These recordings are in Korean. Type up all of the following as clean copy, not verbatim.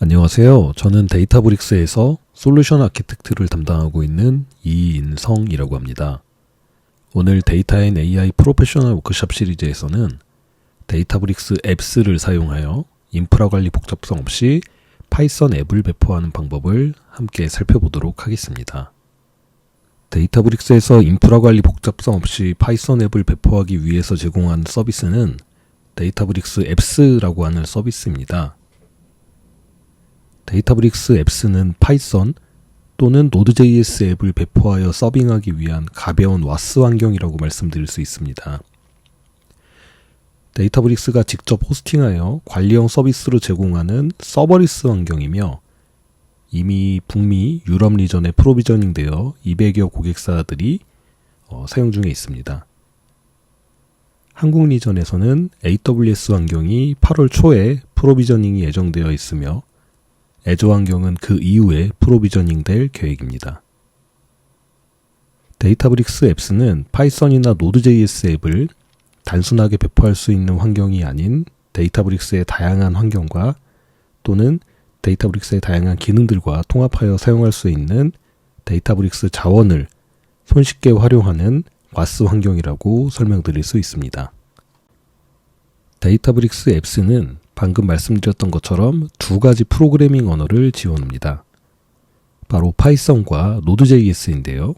안녕하세요. 저는 데이터브릭스에서 솔루션 아키텍트를 담당하고 있는 이인성이라고 합니다. 오늘 데이터 앤 AI 프로페셔널 워크숍 시리즈에서는 데이터브릭스 앱스를 사용하여 인프라 관리 복잡성 없이 파이썬 앱을 배포하는 방법을 함께 살펴보도록 하겠습니다. 데이터브릭스에서 인프라 관리 복잡성 없이 파이썬 앱을 배포하기 위해서 제공한 서비스는 데이터브릭스 앱스라고 하는 서비스입니다. 데이터브릭스 앱스는 파이썬 또는 노드.js 앱을 배포하여 서빙하기 위한 가벼운 와스 환경이라고 말씀드릴 수 있습니다. 데이터브릭스가 직접 호스팅하여 관리형 서비스로 제공하는 서버리스 환경이며 이미 북미, 유럽 리전에 프로비저닝 되어 200여 고객사들이 사용 중에 있습니다. 한국 리전에서는 AWS 환경이 8월 초에 프로비저닝이 예정되어 있으며 애저 환경은 그 이후에 프로비저닝 될 계획입니다. 데이터브릭스 앱스는 파이썬이나 노드.js 앱을 단순하게 배포할 수 있는 환경이 아닌 데이터브릭스의 다양한 환경과 또는 데이터브릭스의 다양한 기능들과 통합하여 사용할 수 있는 데이터브릭스 자원을 손쉽게 활용하는 와스 환경이라고 설명드릴 수 있습니다. 데이터브릭스 앱스는 방금 말씀드렸던 것처럼 두 가지 프로그래밍 언어를 지원합니다. 바로 파이썬과 노드.js인데요.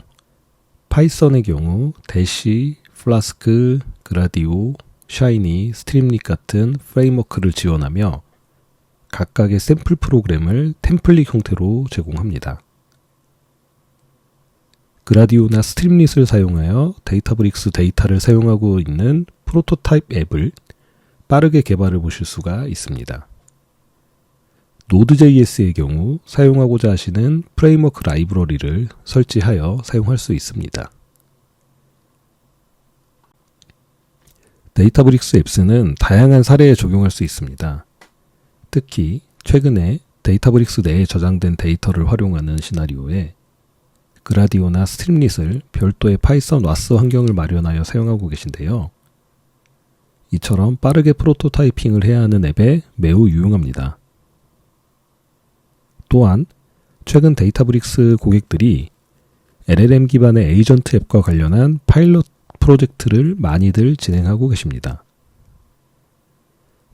파이썬의 경우 대시, 플라스크, 그라디오, 샤이니, 스트림릿 같은 프레임워크를 지원하며 각각의 샘플 프로그램을 템플릿 형태로 제공합니다. 그라디오나 스트림릿을 사용하여 데이터브릭스 데이터를 사용하고 있는 프로토타입 앱을 빠르게 개발해 보실 수가 있습니다. 노드.js의 경우 사용하고자 하시는 프레임워크 라이브러리를 설치하여 사용할 수 있습니다. 데이터브릭스 앱스는 다양한 사례에 적용할 수 있습니다. 특히 최근에 데이터브릭스 내에 저장된 데이터를 활용하는 시나리오에 그라디오나 스트림릿을 별도의 파이썬 와스 환경을 마련하여 사용하고 계신데요. 이처럼 빠르게 프로토타이핑을 해야 하는 앱에 매우 유용합니다. 또한 최근 데이터브릭스 고객들이 LLM 기반의 에이전트 앱과 관련한 파일럿 프로젝트를 많이들 진행하고 계십니다.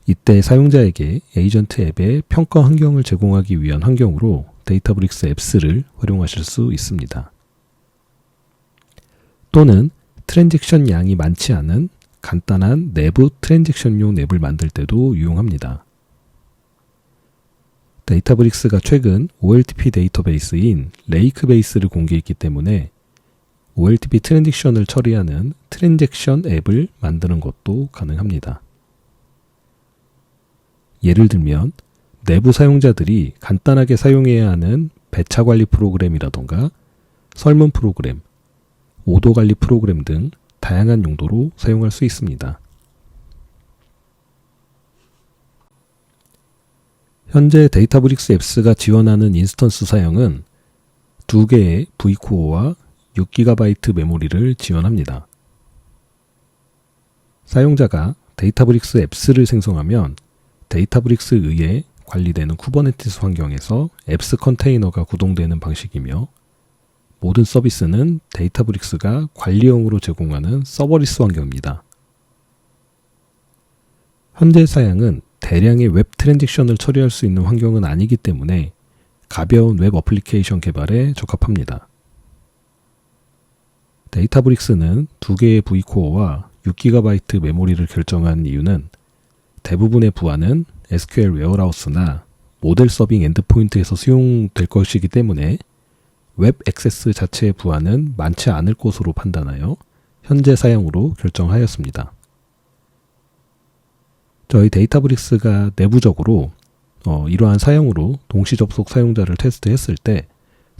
이때 사용자에게 에이전트 앱의 평가 환경을 제공하기 위한 환경으로 데이터브릭스 앱스를 활용하실 수 있습니다. 또는 트랜잭션 양이 많지 않은 간단한 내부 트랜잭션용 앱을 만들 때도 유용합니다. 데이터브릭스가 최근 OLTP 데이터베이스인 레이크베이스를 공개했기 때문에 OLTP 트랜잭션을 처리하는 트랜잭션 앱을 만드는 것도 가능합니다. 예를 들면 내부 사용자들이 간단하게 사용해야 하는 배차 관리 프로그램이라던가 설문 프로그램, 오도 관리 프로그램 등 다양한 용도로 사용할 수 있습니다. 현재 데이터브릭스 앱스가 지원하는 인스턴스 사양은 2개의 V코어와 6GB 메모리를 지원합니다. 사용자가 데이터브릭스 앱스를 생성하면 데이터브릭스에 의해 관리되는 쿠버네티스 환경에서 앱스 컨테이너가 구동되는 방식이며 모든 서비스는 데이터브릭스가 관리형으로 제공하는 서버리스 환경입니다. 현재 사양은 대량의 웹 트랜잭션을 처리할 수 있는 환경은 아니기 때문에 가벼운 웹 어플리케이션 개발에 적합합니다. 데이터브릭스는 2개의 V코어와 6GB 메모리를 결정한 이유는 대부분의 부하는 SQL 웨어하우스나 모델 서빙 엔드포인트에서 수용될 것이기 때문에 웹 액세스 자체의 부하는 많지 않을 것으로 판단하여 현재 사양으로 결정하였습니다. 저희 데이터브릭스가 내부적으로 이러한 사양으로 동시 접속 사용자를 테스트했을 때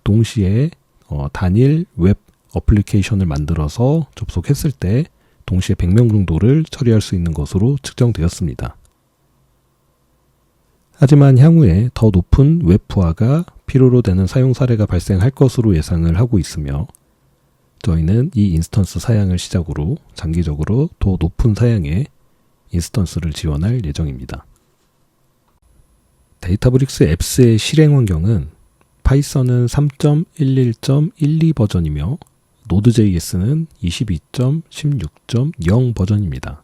동시에 단일 웹 어플리케이션을 만들어서 접속했을 때 동시에 100명 정도를 처리할 수 있는 것으로 측정되었습니다. 하지만 향후에 더 높은 웹 부하가 필요로 되는 사용 사례가 발생할 것으로 예상을 하고 있으며 저희는 이 인스턴스 사양을 시작으로 장기적으로 더 높은 사양의 인스턴스를 지원할 예정입니다. 데이터브릭스 앱스의 실행 환경은 파이썬은 3.11.12 버전이며 노드.js는 22.16.0 버전입니다.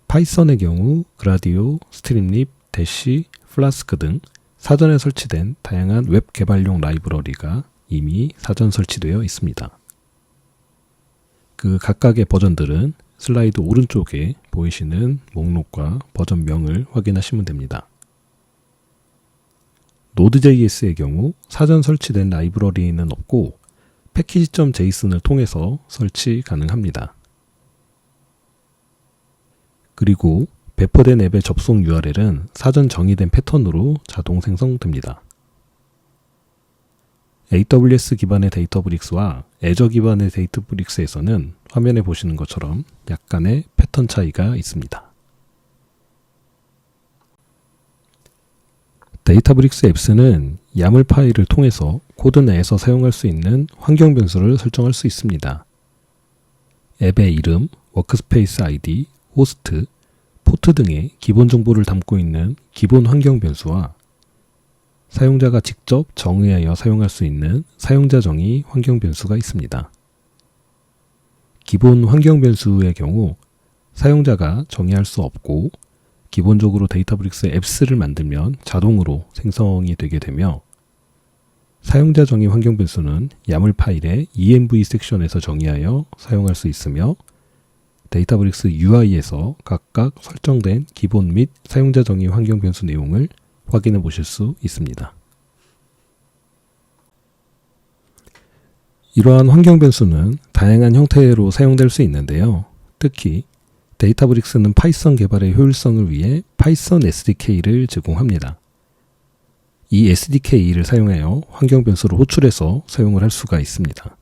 파이썬의 경우 그라디오, 스트림립, 대시, 플라스크 등 사전에 설치된 다양한 웹 개발용 라이브러리가 이미 사전 설치되어 있습니다. 그 각각의 버전들은 슬라이드 오른쪽에 보이시는 목록과 버전명을 확인하시면 됩니다. 노드.js의 경우 사전 설치된 라이브러리는 없고 패키지.json을 통해서 설치 가능합니다. 그리고 배포된 앱의 접속 URL은 사전 정의된 패턴으로 자동 생성됩니다. AWS 기반의 데이터브릭스와 애저 기반의 데이터브릭스에서는 화면에 보시는 것처럼 약간의 패턴 차이가 있습니다. 데이터브릭스 앱스는 YAML 파일을 통해서 코드 내에서 사용할 수 있는 환경 변수를 설정할 수 있습니다. 앱의 이름, 워크스페이스 아이디, 호스트, 포트 등의 기본 정보를 담고 있는 기본 환경 변수와 사용자가 직접 정의하여 사용할 수 있는 사용자 정의 환경 변수가 있습니다. 기본 환경 변수의 경우 사용자가 정의할 수 없고 기본적으로 데이터브릭스 앱스를 만들면 자동으로 생성이 되게 되며 사용자 정의 환경 변수는 YAML 파일의 env 섹션에서 정의하여 사용할 수 있으며 데이터브릭스 UI에서 각각 설정된 기본 및 사용자 정의 환경 변수 내용을 확인해 보실 수 있습니다. 이러한 환경 변수는 다양한 형태로 사용될 수 있는데요. 특히 데이터브릭스는 파이썬 개발의 효율성을 위해 파이썬 SDK를 제공합니다. 이 SDK를 사용하여 환경 변수를 호출해서 사용을 할 수가 있습니다.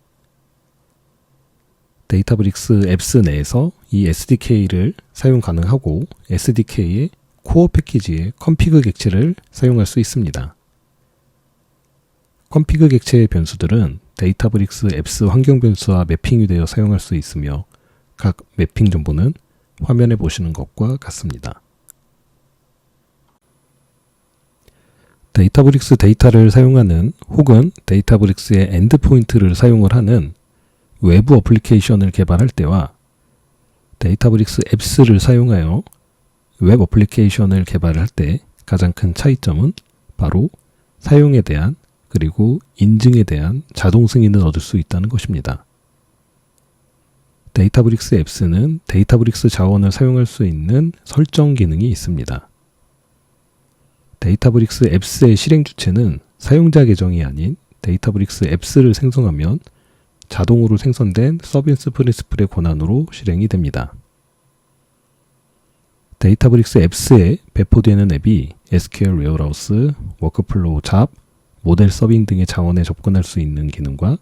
데이터브릭스 앱스 내에서 이 SDK를 사용 가능하고 SDK의 코어 패키지의 컴피그 객체를 사용할 수 있습니다. 컴피그 객체의 변수들은 데이터브릭스 앱스 환경 변수와 매핑이 되어 사용할 수 있으며 각 매핑 정보는 화면에 보시는 것과 같습니다. 데이터브릭스 데이터를 사용하는 혹은 데이터브릭스의 엔드포인트를 사용을 하는 외부 어플리케이션을 개발할 때와 데이터브릭스 앱스를 사용하여 웹 어플리케이션을 개발할 때 가장 큰 차이점은 바로 사용에 대한 그리고 인증에 대한 자동 승인을 얻을 수 있다는 것입니다. 데이터브릭스 앱스는 데이터브릭스 자원을 사용할 수 있는 설정 기능이 있습니다. 데이터브릭스 앱스의 실행 주체는 사용자 계정이 아닌 데이터브릭스 앱스를 생성하면 자동으로 생성된 서비스 프린시플의 권한으로 실행이 됩니다. 데이터브릭스 앱스에 배포되는 앱이 SQL 웨어하우스, 워크플로우 잡, 모델 서빙 등의 자원에 접근할 수 있는 기능과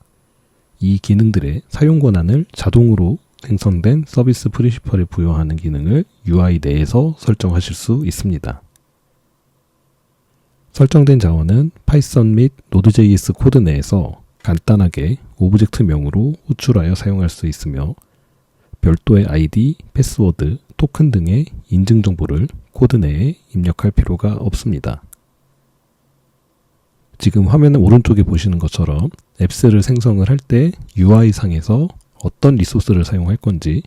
이 기능들의 사용 권한을 자동으로 생성된 서비스 프린시플에 부여하는 기능을 UI 내에서 설정하실 수 있습니다. 설정된 자원은 파이썬 및 노드.js 코드 내에서 간단하게 오브젝트명으로 호출하여 사용할 수 있으며 별도의 ID, 패스워드, 토큰 등의 인증 정보를 코드 내에 입력할 필요가 없습니다. 지금 화면 오른쪽에 보시는 것처럼 앱스를 생성을 할 때 UI상에서 어떤 리소스를 사용할 건지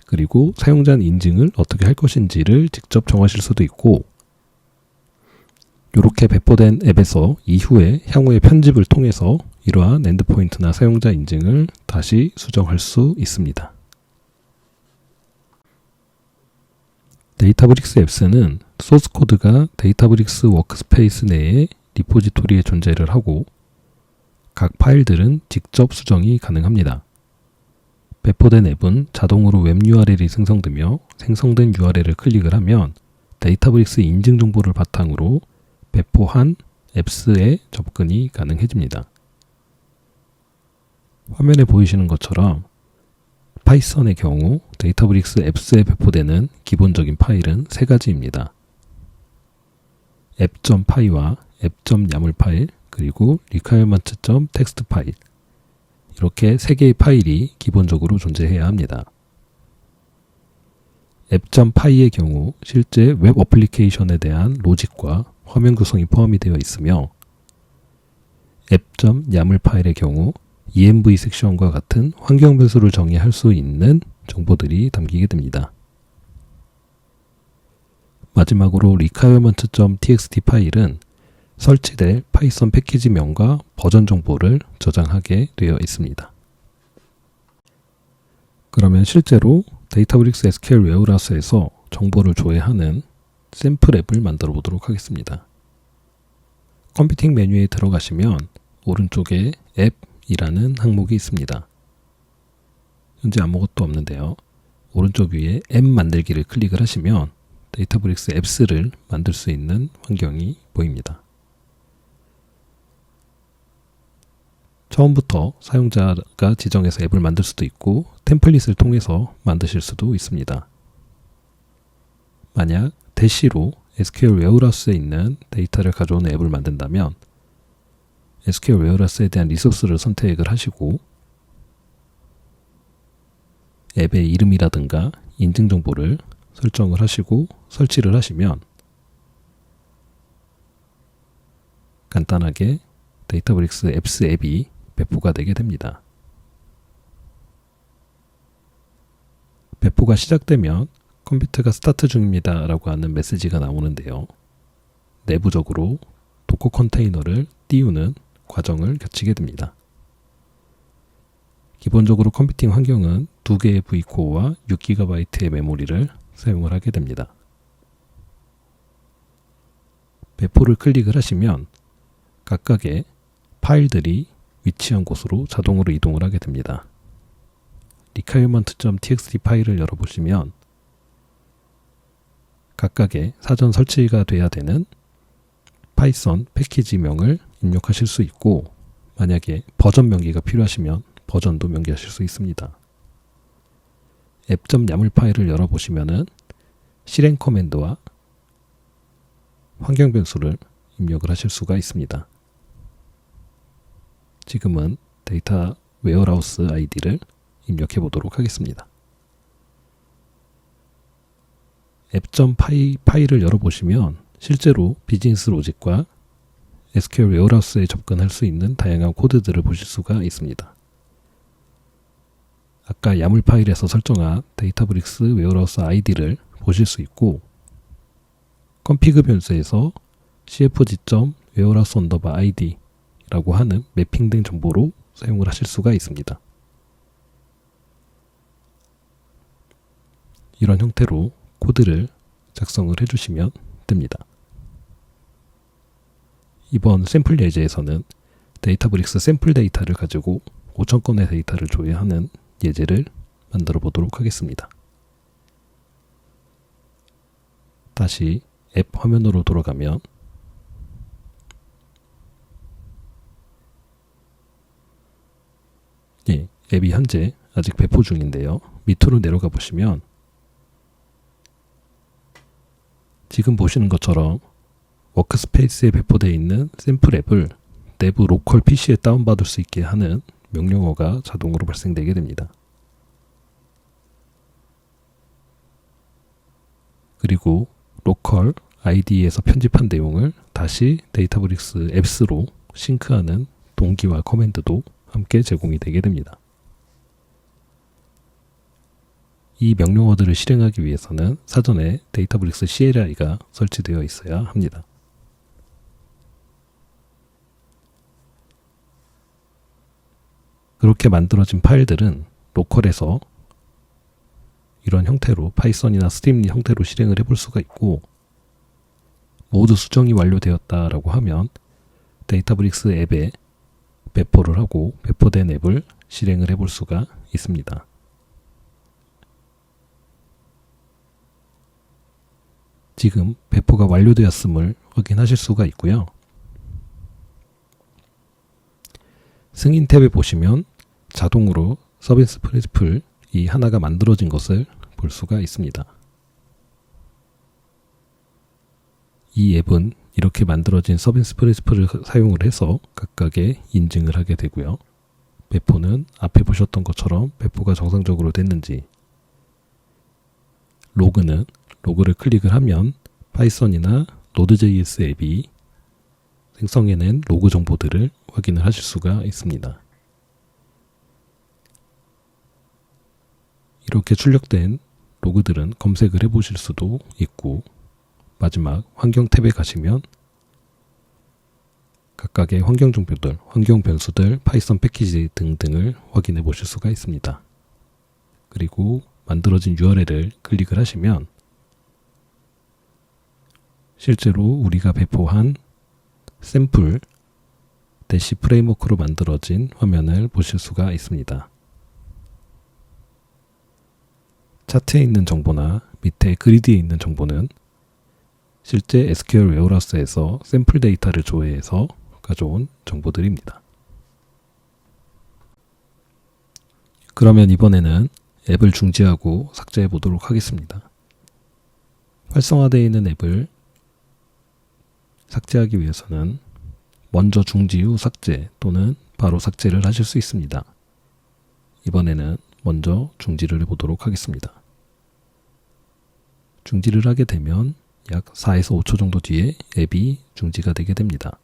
그리고 사용자 인증을 어떻게 할 것인지를 직접 정하실 수도 있고 이렇게 배포된 앱에서 이후에 향후의 편집을 통해서 이러한 엔드포인트나 사용자 인증을 다시 수정할 수 있습니다. 데이터브릭스 앱스는 소스 코드가 데이터브릭스 워크스페이스 내에 리포지토리에 존재를 하고 각 파일들은 직접 수정이 가능합니다. 배포된 앱은 자동으로 웹 URL이 생성되며 생성된 URL을 클릭을 하면 데이터브릭스 인증 정보를 바탕으로 배포한 앱스에 접근이 가능해집니다. 화면에 보이시는 것처럼 파이썬의 경우 데이터브릭스 앱스에 배포되는 기본적인 파일은 세 가지입니다. app.py와 app.yaml 파일 그리고 requirement.txt 파일 이렇게 세 개의 파일이 기본적으로 존재해야 합니다. 앱.py의 경우 실제 웹 어플리케이션에 대한 로직과 화면 구성이 포함이 되어 있으며 앱.yaml 파일의 경우 env 섹션과 같은 환경 변수를 정의할 수 있는 정보들이 담기게 됩니다. 마지막으로 requirement.txt 파일은 설치될 파이썬 패키지명과 버전 정보를 저장하게 되어 있습니다. 그러면 실제로 데이터브릭스 SQL 웨어하우스에서 정보를 조회하는 샘플 앱을 만들어 보도록 하겠습니다. 컴퓨팅 메뉴에 들어가시면 오른쪽에 앱이라는 항목이 있습니다. 현재 아무것도 없는데요. 오른쪽 위에 앱 만들기를 클릭을 하시면 데이터브릭스 앱스를 만들 수 있는 환경이 보입니다. 처음부터 사용자가 지정해서 앱을 만들 수도 있고 템플릿을 통해서 만드실 수도 있습니다. 만약 대시로 SQL 웨어하우스에 있는 데이터를 가져오는 앱을 만든다면 SQL 웨어하우스에 대한 리소스를 선택을 하시고 앱의 이름이라든가 인증 정보를 설정을 하시고 설치를 하시면 간단하게 데이터브릭스 앱스 앱이 배포가 되게 됩니다. 배포가 시작되면 컴퓨터가 스타트 중입니다 라고 하는 메시지가 나오는데요. 내부적으로 도커 컨테이너를 띄우는 과정을 거치게 됩니다. 기본적으로 컴퓨팅 환경은 2개의 V코어와 6GB의 메모리를 사용을 하게 됩니다. 배포를 클릭을 하시면 각각의 파일들이 위치한 곳으로 자동으로 이동을 하게 됩니다. requirement.txt 파일을 열어보시면 각각의 사전 설치가 돼야 되는 파이썬 패키지명을 입력하실 수 있고 만약에 버전 명기가 필요하시면 버전도 명기하실 수 있습니다. 앱.yaml 파일을 열어보시면 실행 커맨드와 환경 변수를 입력을 하실 수가 있습니다. 지금은 데이터 웨어하우스 아이디를 입력해 보도록 하겠습니다. 앱.py 파일을 열어보시면 실제로 비즈니스 로직과 SQL 웨어하우스에 접근할 수 있는 다양한 코드들을 보실 수가 있습니다. 아까 YAML 파일에서 설정한 데이터브릭스 웨어하우스 아이디를 보실 수 있고 config 변수에서 cfg.warehouse_id 라고 하는 매핑된 정보로 사용을 하실 수가 있습니다. 이런 형태로 코드를 작성을 해주시면 됩니다. 이번 샘플 예제에서는 데이터브릭스 샘플 데이터를 가지고 5,000건의 데이터를 조회하는 예제를 만들어 보도록 하겠습니다. 다시 앱 화면으로 돌아가면 앱이 현재 아직 배포 중인데요. 밑으로 내려가 보시면 지금 보시는 것처럼 워크스페이스에 배포되어 있는 샘플 앱을 내부 로컬 PC에 다운받을 수 있게 하는 명령어가 자동으로 발생되게 됩니다. 그리고 로컬 ID에서 편집한 내용을 다시 데이터브릭스 앱스로 싱크하는 동기화 커맨드도 함께 제공이 되게 됩니다. 이 명령어들을 실행하기 위해서는 사전에 데이터브릭스 CLI가 설치되어 있어야 합니다. 그렇게 만들어진 파일들은 로컬에서 이런 형태로 파이썬이나 스트림 형태로 실행을 해볼 수가 있고 모두 수정이 완료되었다라고 하면 데이터브릭스 앱에 배포를 하고 배포된 앱을 실행을 해볼 수가 있습니다. 지금 배포가 완료되었음을 확인하실 수가 있고요. 승인 탭에 보시면 자동으로 서비스 프린시플이 하나가 만들어진 것을 볼 수가 있습니다. 이 앱은 이렇게 만들어진 서비스 프린시플을 사용을 해서 각각의 인증을 하게 되고요. 배포는 앞에 보셨던 것처럼 배포가 정상적으로 됐는지 로그를 클릭을 하면 파이썬이나 노드.js 앱이 생성해낸 로그 정보들을 확인을 하실 수가 있습니다. 이렇게 출력된 로그들은 검색을 해보실 수도 있고, 마지막 환경 탭에 가시면 각각의 환경 정보들, 환경 변수들, 파이썬 패키지 등등을 확인해 보실 수가 있습니다. 그리고 만들어진 URL을 클릭을 하시면 실제로 우리가 배포한 샘플 대시 프레임워크로 만들어진 화면을 보실 수가 있습니다. 차트에 있는 정보나 밑에 그리드에 있는 정보는 실제 SQL 웨어하우스에서 샘플 데이터를 조회해서 가져온 정보들입니다. 그러면 이번에는 앱을 중지하고 삭제해 보도록 하겠습니다. 활성화되어 있는 앱을 삭제하기 위해서는 먼저 중지 후 삭제 또는 바로 삭제를 하실 수 있습니다. 이번에는 먼저 중지를 해보도록 하겠습니다. 중지를 하게 되면 약 4에서 5초 정도 뒤에 앱이 중지가 되게 됩니다.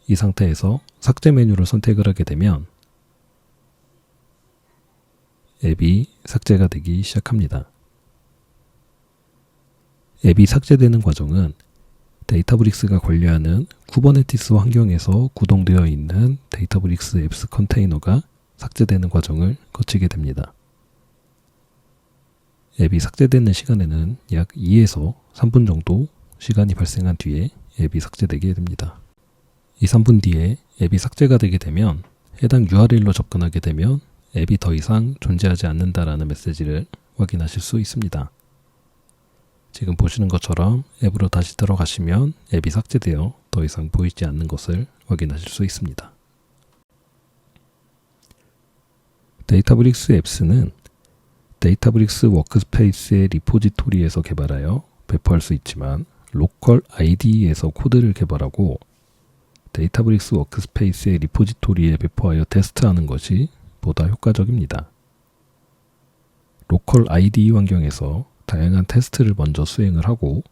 이 상태에서 삭제 메뉴를 선택을 하게 되면 앱이 삭제가 되기 시작합니다. 앱이 삭제되는 과정은 데이터브릭스가 관리하는 쿠버네티스 환경에서 구동되어 있는 데이터브릭스 앱스 컨테이너가 삭제되는 과정을 거치게 됩니다. 앱이 삭제되는 시간에는 약 2에서 3분 정도 시간이 발생한 뒤에 앱이 삭제되게 됩니다. 2, 3분 뒤에 앱이 삭제가 되게 되면 해당 URL로 접근하게 되면 앱이 더 이상 존재하지 않는다라는 메시지를 확인하실 수 있습니다. 지금 보시는 것처럼 앱으로 다시 들어가시면 앱이 삭제되어 더 이상 보이지 않는 것을 확인하실 수 있습니다. 데이터브릭스 앱스는 데이터브릭스 워크스페이스의 리포지토리에서 개발하여 배포할 수 있지만 로컬 IDE에서 코드를 개발하고 데이터브릭스 워크스페이스의 리포지토리에 배포하여 테스트하는 것이 보다 효과적입니다. 로컬 IDE 환경에서 다양한 테스트를 먼저 수행을 하고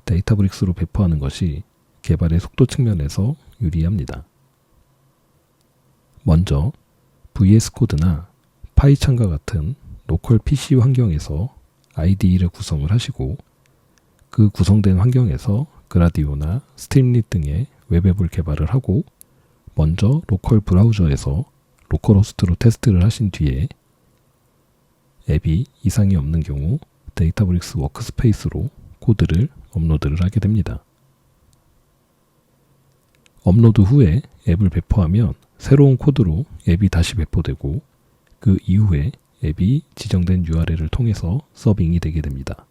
데이터브릭스로 배포하는 것이 개발의 속도 측면에서 유리합니다. 먼저 VS 코드나 파이찬과 같은 로컬 PC 환경에서 IDE를 구성을 하시고 그 구성된 환경에서 그라디오나 스트림릿 등의 웹앱을 개발을 하고 먼저 로컬 브라우저에서 로컬호스트로 테스트를 하신 뒤에 앱이 이상이 없는 경우 데이터브릭스 워크스페이스로 코드를 업로드를 하게 됩니다. 업로드 후에 앱을 배포하면 새로운 코드로 앱이 다시 배포되고 그 이후에 앱이 지정된 URL을 통해서 서빙이 되게 됩니다.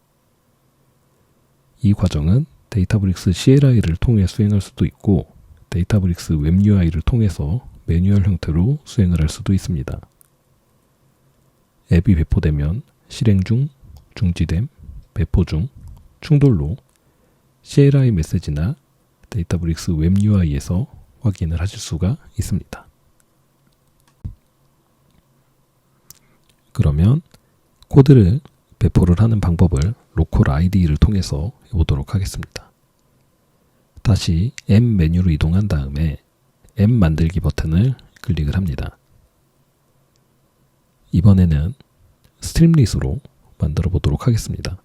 이 과정은 데이터브릭스 CLI를 통해 수행할 수도 있고 데이터브릭스 웹 UI를 통해서 매뉴얼 형태로 수행을 할 수도 있습니다. 앱이 배포되면 실행 중, 중지됨, 배포 중, 충돌로 CLI 메시지나 데이터브릭스 웹 UI에서 확인을 하실 수가 있습니다. 그러면 코드를 배포를 하는 방법을 로컬 IDE를 통해서 해보도록 하겠습니다. 다시 앱 메뉴로 이동한 다음에 앱 만들기 버튼을 클릭을 합니다. 이번에는 스트림릿으로 만들어 보도록 하겠습니다.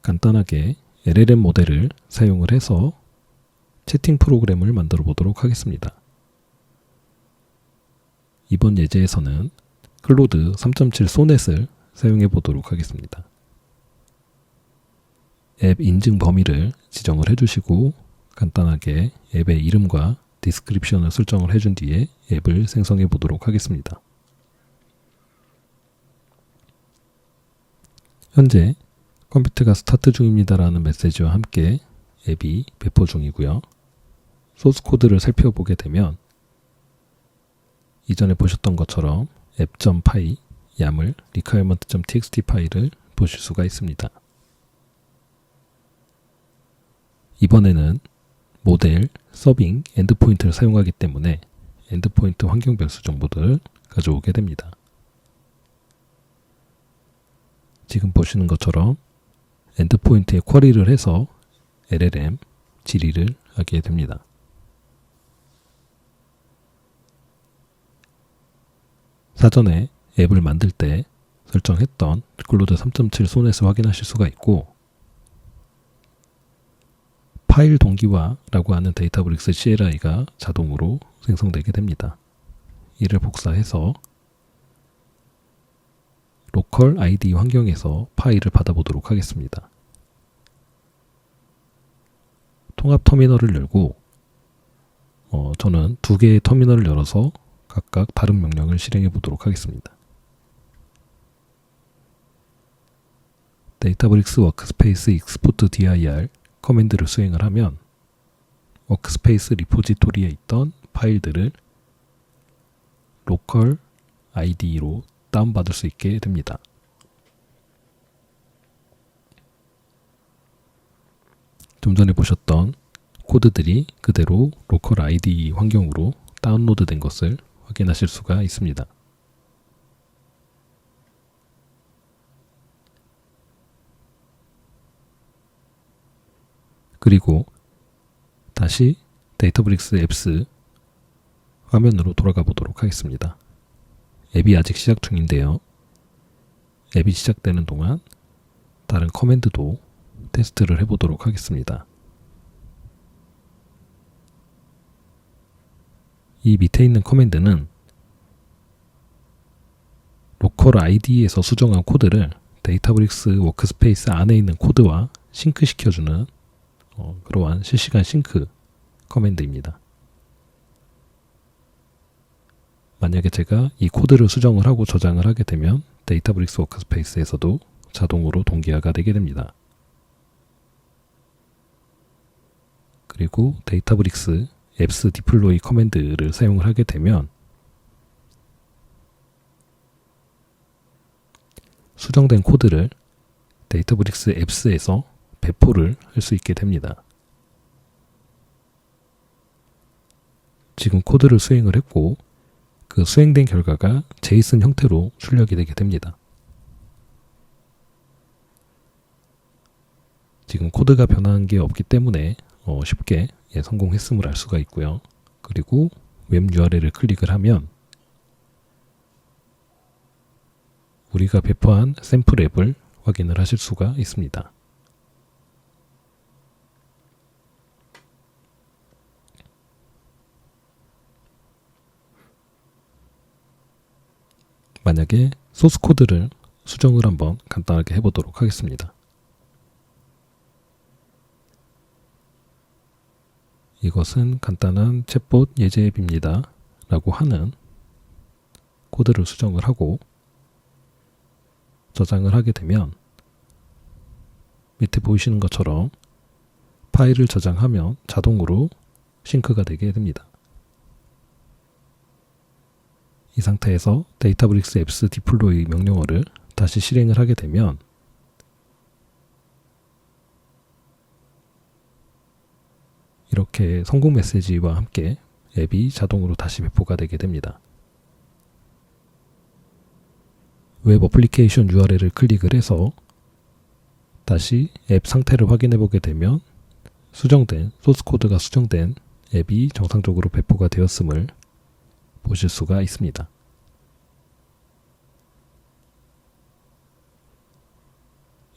간단하게 LLM 모델을 사용을 해서 채팅 프로그램을 만들어 보도록 하겠습니다. 이번 예제에서는 클로드 3.7 소넷을 사용해 보도록 하겠습니다. 앱 인증 범위를 지정을 해주시고 간단하게 앱의 이름과 디스크립션을 설정을 해준 뒤에 앱을 생성해 보도록 하겠습니다. 현재 컴퓨터가 스타트 중입니다라는 메시지와 함께 앱이 배포 중이고요. 소스 코드를 살펴보게 되면 이전에 보셨던 것처럼 app.py, YAML, requirement.txt 파일을 보실 수가 있습니다. 이번에는 모델, 서빙, 엔드포인트를 사용하기 때문에 엔드포인트 환경 변수 정보들을 가져오게 됩니다. 지금 보시는 것처럼 엔드포인트에 쿼리를 해서 LLM 질의를 하게 됩니다. 사전에 앱을 만들 때 설정했던 클로드 3.7 소넷을 확인하실 수가 있고, 파일 동기화라고 하는 데이터브릭스 CLI가 자동으로 생성되게 됩니다. 이를 복사해서 로컬 ID 환경에서 파일을 받아보도록 하겠습니다. 통합 터미널을 열고 저는 두 개의 터미널을 열어서 각각 다른 명령을 실행해 보도록 하겠습니다. 데이터브릭스 워크스페이스 익스포트 dir 커맨드를 수행을 하면 워크스페이스 리포지토리에 있던 파일들을 로컬 ID로 다운받을 수 있게 됩니다. 좀 전에 보셨던 코드들이 그대로 로컬 ID 환경으로 다운로드 된 것을 확인하실 수가 있습니다. 그리고 다시 데이터브릭스 앱스 화면으로 돌아가 보도록 하겠습니다. 앱이 아직 시작 중인데요. 앱이 시작되는 동안 다른 커맨드도 테스트를 해보도록 하겠습니다. 이 밑에 있는 커맨드는 로컬 ID에서 수정한 코드를 데이터브릭스 워크스페이스 안에 있는 코드와 싱크시켜주는 그러한 실시간 싱크 커맨드입니다. 만약에 제가 이 코드를 수정을 하고 저장을 하게 되면 데이터브릭스 워크스페이스에서도 자동으로 동기화가 되게 됩니다. 그리고 데이터브릭스 앱스 디플로이 커맨드를 사용을 하게 되면 수정된 코드를 데이터브릭스 앱스에서 배포를 할 수 있게 됩니다. 지금 코드를 수행을 했고 그 수행된 결과가 제이슨 형태로 출력이 되게 됩니다. 지금 코드가 변한 게 없기 때문에 쉽게 성공했음을 알 수가 있고요. 그리고 웹 URL을 클릭을 하면 우리가 배포한 샘플 앱을 확인을 하실 수가 있습니다. 만약에 소스 코드를 수정을 한번 간단하게 해보도록 하겠습니다. 이것은 간단한 챗봇 예제 앱입니다 라고 하는 코드를 수정을 하고 저장을 하게 되면 밑에 보이시는 것처럼 파일을 저장하면 자동으로 싱크가 되게 됩니다. 이 상태에서 데이터브릭스 앱스 디플로이 명령어를 다시 실행을 하게 되면 이렇게 성공 메시지와 함께 앱이 자동으로 다시 배포가 되게 됩니다. 웹 어플리케이션 URL을 클릭을 해서 다시 앱 상태를 확인해 보게 되면 수정된 소스 코드가 수정된 앱이 정상적으로 배포가 되었음을 보실 수가 있습니다.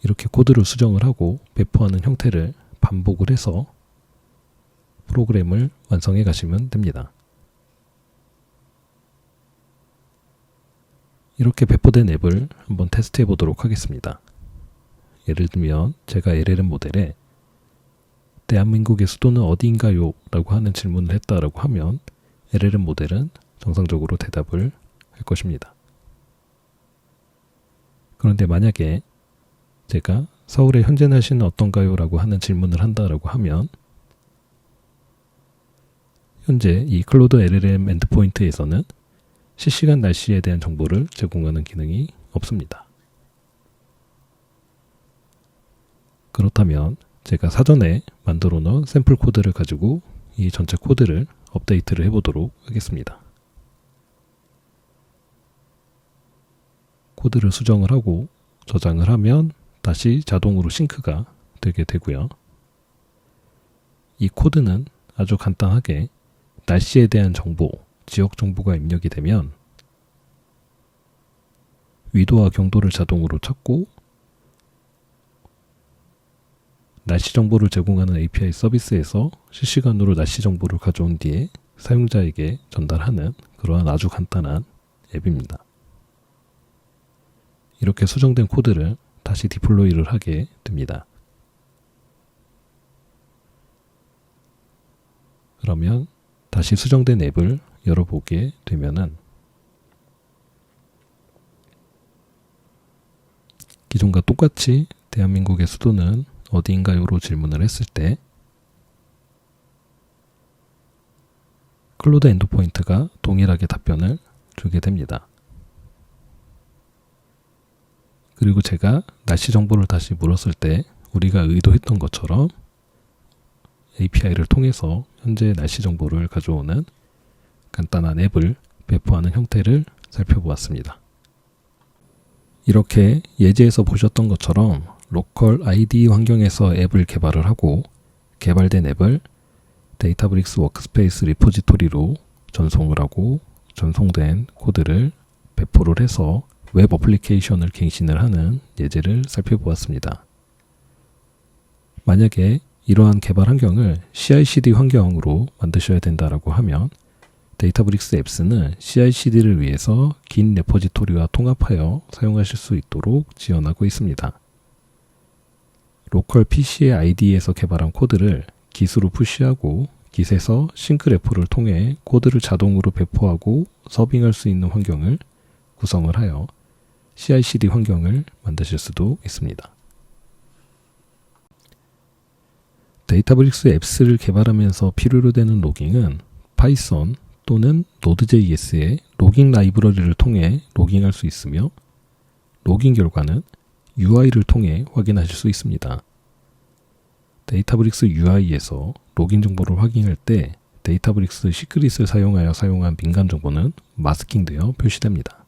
이렇게 코드를 수정을 하고 배포하는 형태를 반복을 해서 프로그램을 완성해 가시면 됩니다. 이렇게 배포된 앱을 한번 테스트해 보도록 하겠습니다. 예를 들면 제가 LLM 모델에 대한민국의 수도는 어디인가요? 라고 하는 질문을 했다라고 하면 LLM 모델은 정상적으로 대답을 할 것입니다. 그런데 만약에 제가 서울의 현재 날씨는 어떤가요? 라고 하는 질문을 한다라고 하면 현재 이 클로드 LLM 엔드포인트에서는 실시간 날씨에 대한 정보를 제공하는 기능이 없습니다. 그렇다면 제가 사전에 만들어 놓은 샘플 코드를 가지고 이 전체 코드를 업데이트를 해보도록 하겠습니다. 코드를 수정을 하고 저장을 하면 다시 자동으로 싱크가 되게 되고요. 이 코드는 아주 간단하게 날씨에 대한 정보, 지역 정보가 입력이 되면 위도와 경도를 자동으로 찾고 날씨 정보를 제공하는 API 서비스에서 실시간으로 날씨 정보를 가져온 뒤에 사용자에게 전달하는 그러한 아주 간단한 앱입니다. 이렇게 수정된 코드를 다시 디플로이를 하게 됩니다. 그러면 다시 수정된 앱을 열어보게 되면은 기존과 똑같이 대한민국의 수도는 어디인가요로 질문을 했을 때 클로드 엔드포인트가 동일하게 답변을 주게 됩니다. 그리고 제가 날씨 정보를 다시 물었을 때 우리가 의도했던 것처럼 API를 통해서 현재 날씨 정보를 가져오는 간단한 앱을 배포하는 형태를 살펴보았습니다. 이렇게 예제에서 보셨던 것처럼 로컬 IDE 환경에서 앱을 개발을 하고 개발된 앱을 데이터브릭스 워크스페이스 리포지토리로 전송을 하고 전송된 코드를 배포를 해서 웹 어플리케이션을 갱신을 하는 예제를 살펴보았습니다. 만약에 이러한 개발 환경을 CI/CD 환경으로 만드셔야 된다라고 하면 데이터브릭스 앱스는 CI/CD를 위해서 긴 레포지토리와 통합하여 사용하실 수 있도록 지원하고 있습니다. 로컬 PC의 IDE에서 개발한 코드를 깃으로 푸시하고 깃에서 싱크 레포를 통해 코드를 자동으로 배포하고 서빙할 수 있는 환경을 구성을 하여 CI/CD 환경을 만드실 수도 있습니다. 데이터브릭스 앱스를 개발하면서 필요로 되는 로깅은 파이썬 또는 노드.js의 로깅 라이브러리를 통해 로깅할 수 있으며 로깅 결과는 UI를 통해 확인하실 수 있습니다. 데이터브릭스 UI에서 로깅 정보를 확인할 때 데이터브릭스 시크릿을 사용하여 사용한 민감 정보는 마스킹되어 표시됩니다.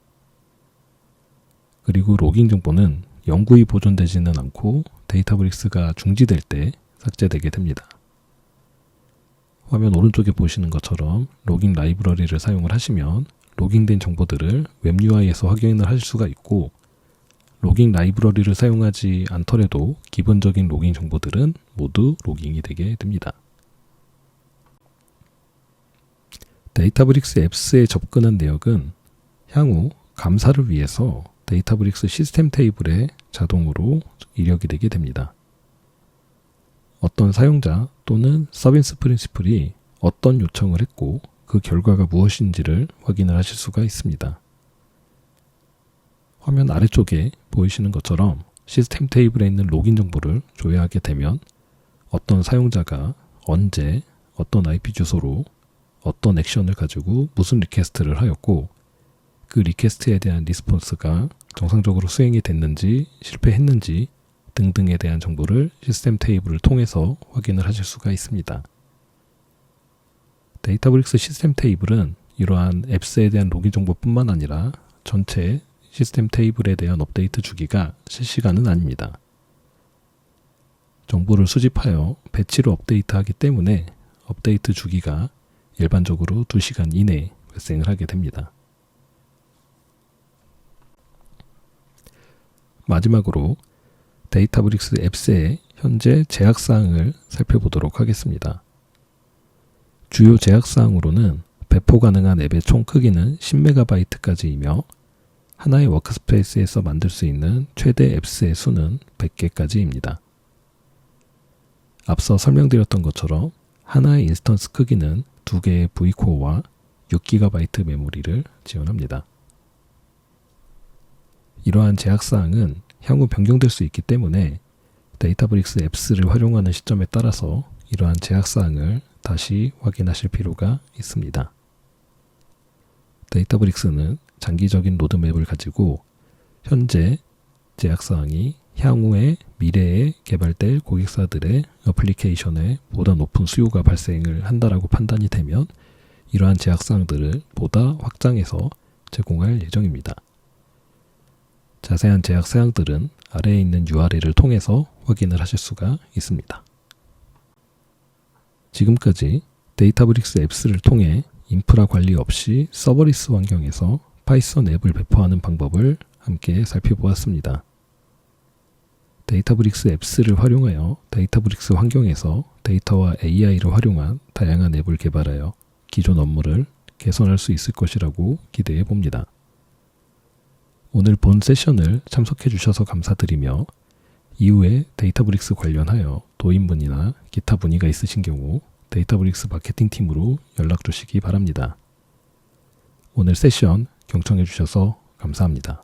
그리고 로깅 정보는 영구히 보존되지는 않고 데이터브릭스가 중지될 때 삭제되게 됩니다. 화면 오른쪽에 보시는 것처럼 로깅 라이브러리를 사용을 하시면 로깅된 정보들을 웹 UI에서 확인을 하실 수가 있고 로깅 라이브러리를 사용하지 않더라도 기본적인 로깅 정보들은 모두 로깅이 되게 됩니다. 데이터브릭스 앱스에 접근한 내역은 향후 감사를 위해서 데이터브릭스 시스템 테이블에 자동으로 입력이 되게 됩니다. 어떤 사용자 또는 서비스 프린시플이 어떤 요청을 했고 그 결과가 무엇인지를 확인을 하실 수가 있습니다. 화면 아래쪽에 보이시는 것처럼 시스템 테이블에 있는 로깅 정보를 조회하게 되면 어떤 사용자가 언제 어떤 IP 주소로 어떤 액션을 가지고 무슨 리퀘스트를 하였고 그 리퀘스트에 대한 리스폰스가 정상적으로 수행이 됐는지 실패했는지 등등에 대한 정보를 시스템 테이블을 통해서 확인을 하실 수가 있습니다. 데이터브릭스 시스템 테이블은 이러한 앱스에 대한 로깅 정보뿐만 아니라 전체 시스템 테이블에 대한 업데이트 주기가 실시간은 아닙니다. 정보를 수집하여 배치로 업데이트하기 때문에 업데이트 주기가 일반적으로 2시간 이내에 발생을 하게 됩니다. 마지막으로 데이터브릭스 앱스의 현재 제약사항을 살펴보도록 하겠습니다. 주요 제약사항으로는 배포 가능한 앱의 총 크기는 10MB까지이며 하나의 워크스페이스에서 만들 수 있는 최대 앱스의 수는 100개까지입니다. 앞서 설명드렸던 것처럼 하나의 인스턴스 크기는 2개의 V코어와 6GB 메모리를 지원합니다. 이러한 제약사항은 향후 변경될 수 있기 때문에 데이터브릭스 앱스를 활용하는 시점에 따라서 이러한 제약사항을 다시 확인하실 필요가 있습니다. 데이터브릭스는 장기적인 로드맵을 가지고 현재 제약사항이 향후에 미래에 개발될 고객사들의 어플리케이션에 보다 높은 수요가 발생을 한다라고 판단이 되면 이러한 제약사항들을 보다 확장해서 제공할 예정입니다. 자세한 제약 사항들은 아래에 있는 URL을 통해서 확인을 하실 수가 있습니다. 지금까지 데이터브릭스 앱스를 통해 인프라 관리 없이 서버리스 환경에서 파이썬 앱을 배포하는 방법을 함께 살펴보았습니다. 데이터브릭스 앱스를 활용하여 데이터브릭스 환경에서 데이터와 AI를 활용한 다양한 앱을 개발하여 기존 업무를 개선할 수 있을 것이라고 기대해 봅니다. 오늘 본 세션을 참석해 주셔서 감사드리며 이후에 데이터브릭스 관련하여 도입문의나 기타 문의가 있으신 경우 데이터브릭스 마케팅팀으로 연락 주시기 바랍니다. 오늘 세션 경청해 주셔서 감사합니다.